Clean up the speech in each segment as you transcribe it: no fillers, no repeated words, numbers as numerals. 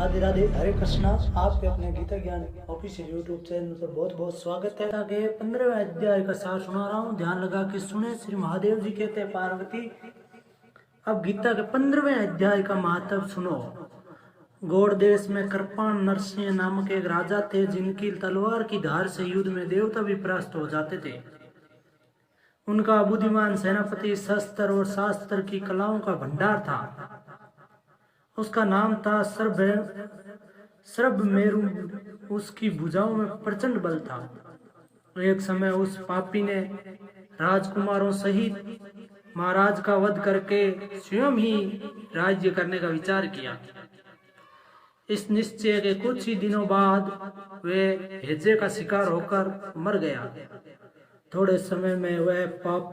राधे राधे, हरे कृष्णा। आपके अपने गीता ज्ञान ऑफिशियल यूट्यूब चैनल पर बहुत बहुत स्वागत है। आगे 15वें अध्याय का सार सुना रहा हूँ, ध्यान लगा के सुने। श्री महादेव जी कहते हैं पार्वती, अब गीता के 15वें अध्याय का महत्व सुनो। गौड़ देश में कृपाण नरसिंह नामक एक राजा थे, जिनकी तलवार की धार से युद्ध में देवता भी परास्त हो जाते थे। उनका बुद्धिमान सेनापति शस्त्र और शास्त्र की कलाओं का भंडार था। उसका नाम था श्रभमेरु। उसकी भुजाओं में प्रचंड बल था। एक समय उस पापी ने राजकुमारों सहित महाराज का वध करके स्वयं ही राज्य करने का विचार किया। इस निश्चय के कुछ ही दिनों बाद वे हैजे का शिकार होकर मर गया। थोड़े समय में वह पाप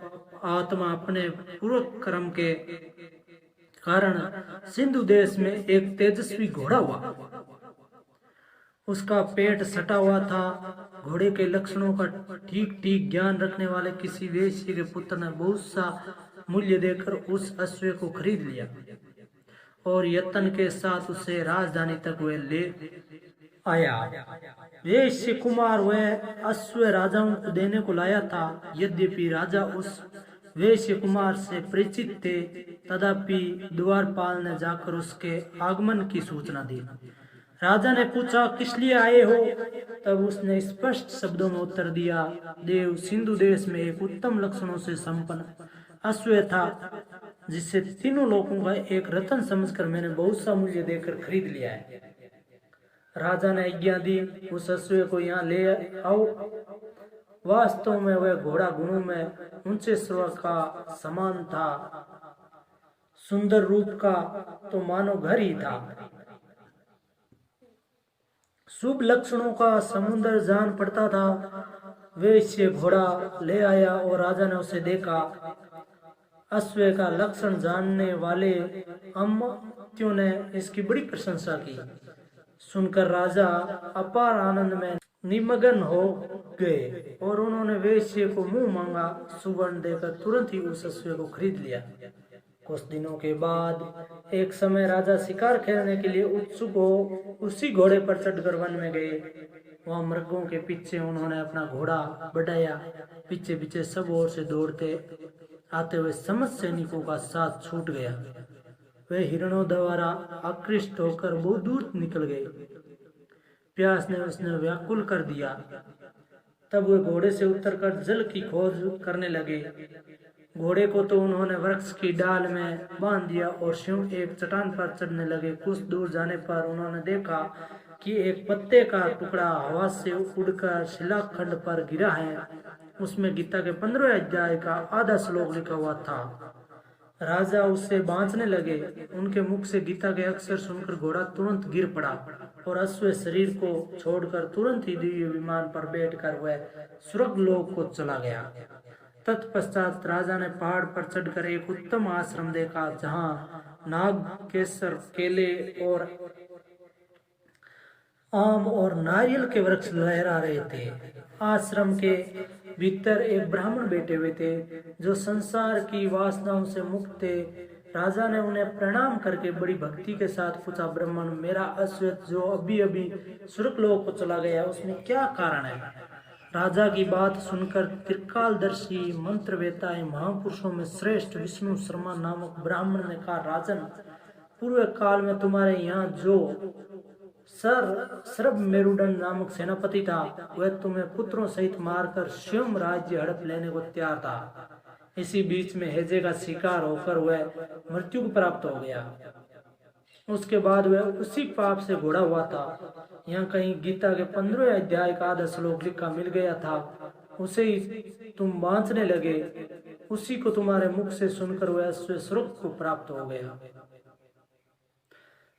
आत्मा अपने पूर्व कर्म के कारण सिंधु देश में एक तेजस्वी घोड़ा हुआ। उसका पेट सटा हुआ था। घोड़े के लक्षणों का ठीक ठीक ज्ञान रखने वाले किसी वेश्य के पुत्र ने बहुत सा मूल्य देकर उस अश्व को खरीद लिया और यत्न के साथ उसे राजधानी तक वह ले आया। वेश्य कुमार वह अश्व राजाओं को देने को लाया था। यद्यपि राजा उस वेश्य कुमार से परिचित थे, तथापि द्वारपाल ने जाकर उसके आगमन की सूचना दी। राजा ने पूछा, किस लिए आए हो? तब उसने स्पष्ट शब्दों में उत्तर दिया, देव, सिंधु देश में एक उत्तम लक्षणों से संपन्न अश्व था, जिसे तीनों लोगों का एक रत्न समझकर मैंने बहुत सा मूल्य देकर खरीद लिया है। राजा ने आज्ञा दी, उस अश्व को यहाँ ले आओ। वास्तव में वह घोड़ा गुणों में ऊंचे स्वर का समान था, सुंदर रूप का तो मानो घर ही था। शुभ लक्षणों का समुद्र जान पड़ता था। वैश्य घोड़ा ले आया और राजा ने उसे देखा। अश्व का लक्षण जानने वाले अमात्यों ने इसकी बड़ी प्रशंसा की। सुनकर राजा अपार आनंद में निमग्न हो गए और उन्होंने वेश्य को मुंह मांगा सुवर्ण देकर तुरंत ही उस अश्व को खरीद लिया। कुछ दिनों के बाद एक समय राजा शिकार खेलने के लिए उत्सुक हो उसी घोड़े पर चढ़कर वन में गए। वहां मृगों के पीछे उन्होंने अपना घोड़ा बढ़ाया। पीछे पीछे सब ओर से दौड़ते आते हुए समस्त सैनिकों का साथ छूट गया। वे हिरणों द्वारा आकृष्ट होकर बहुत दूर निकल गए। प्यास ने उसने व्याकुल कर दिया। तब वे घोड़े से उतरकर जल की खोज करने लगे। घोड़े को तो उन्होंने वृक्ष की डाल में बांध दिया और स्वयं एक चट्टान पर चढ़ने लगे। कुछ दूर जाने पर उन्होंने देखा कि एक पत्ते का टुकड़ा हवा से उड़कर शिलाखंड पर गिरा है। उसमें गीता के 15वें अध्याय का आधा श्लोक लिखा हुआ था। राजा उससे बांचने लगे। उनके मुख से गीता के अक्षर सुनकर घोड़ा तुरंत गिर पड़ा और अश्व शरीर को छोड़कर तुरंत ही दिव्य विमान पर बैठकर वह स्वर्ग लोक को चला गया। तत्पश्चात राजा ने पहाड़ पर चढ़कर एक उत्तम आश्रम देखा, जहाँ नाग, केसर, केले और आम और नारियल के वृक्ष लहरा रहे थे। आश्रम के भीतर एक ब्राह्मण बैठे हुए थे, जो संसार की वासनाओं से मुक्त थे। राजा ने उन्हें प्रणाम करके बड़ी भक्ति के साथ पूछा, ब्राह्मण, मेरा अश्व जो अभी अभी स्वर्गलोक को चला गया, उसमें क्या कारण है? राजा की बात सुनकर त्रिकालदर्शी मंत्रवेता महापुरुषों में श्रेष्ठ विष्णु शर्मा नामक ब्राह्मण ने कहा, राजन, पूर्व काल में तुम्हारे यहाँ जो श्रभमेरुदंड नामक सेनापति था, वह तुम्हें पुत्रों सहित मारकर स्वयं राज्य हड़प लेने को तैयार था। इसी बीच में हैजे का शिकार होकर वह मृत्यु को प्राप्त हो गया। उसके बाद वह उसी पाप से घोड़ा हुआ था। यहाँ कहीं गीता के 15वें अध्याय का आधा श्लोक लिखा मिल गया था, उसे ही तुम बांचने लगे। उसी को तुम्हारे मुख से सुनकर वह अश्व स्वर्ग को प्राप्त हो गया।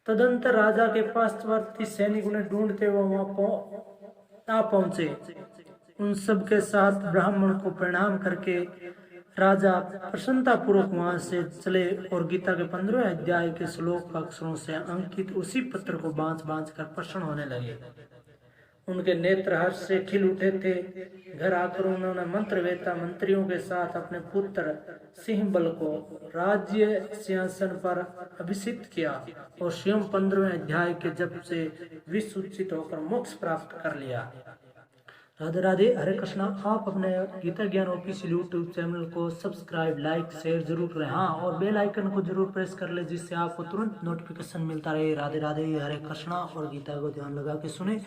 तदंतर राजा के पार्श्ववर्ती सैनिक उन्हें ढूंढते हुए वहां आ पहुंचे। उन सब के साथ ब्राह्मण को प्रणाम करके राजा प्रसन्नता पूर्वक वहां से चले और गीता के 15वें अध्याय के श्लोक अक्षरों से अंकित उसी पत्र को बांच बांच कर प्रसन्न होने लगे। उनके नेत्र हर्ष से खिल उठे थे। घर आकर उन्होंने मंत्रवेत्ता मंत्रियों के साथ अपने पुत्र सिंहबल को राज्य सिंहासन पर अभिषिक्त किया और स्वयं 15वें अध्याय के जप से विसुचित होकर मोक्ष प्राप्त कर लिया। राधे राधे, हरे कृष्णा। आप अपने गीता ज्ञान ऑफिशियल यूट्यूब चैनल को सब्सक्राइब, लाइक, शेयर जरूर करें। हाँ, और बेल आइकन को जरूर प्रेस कर ले, जिससे आपको तुरंत नोटिफिकेशन मिलता रहे। राधे राधे, हरे कृष्णा। और गीता को ध्यान लगा के सुने।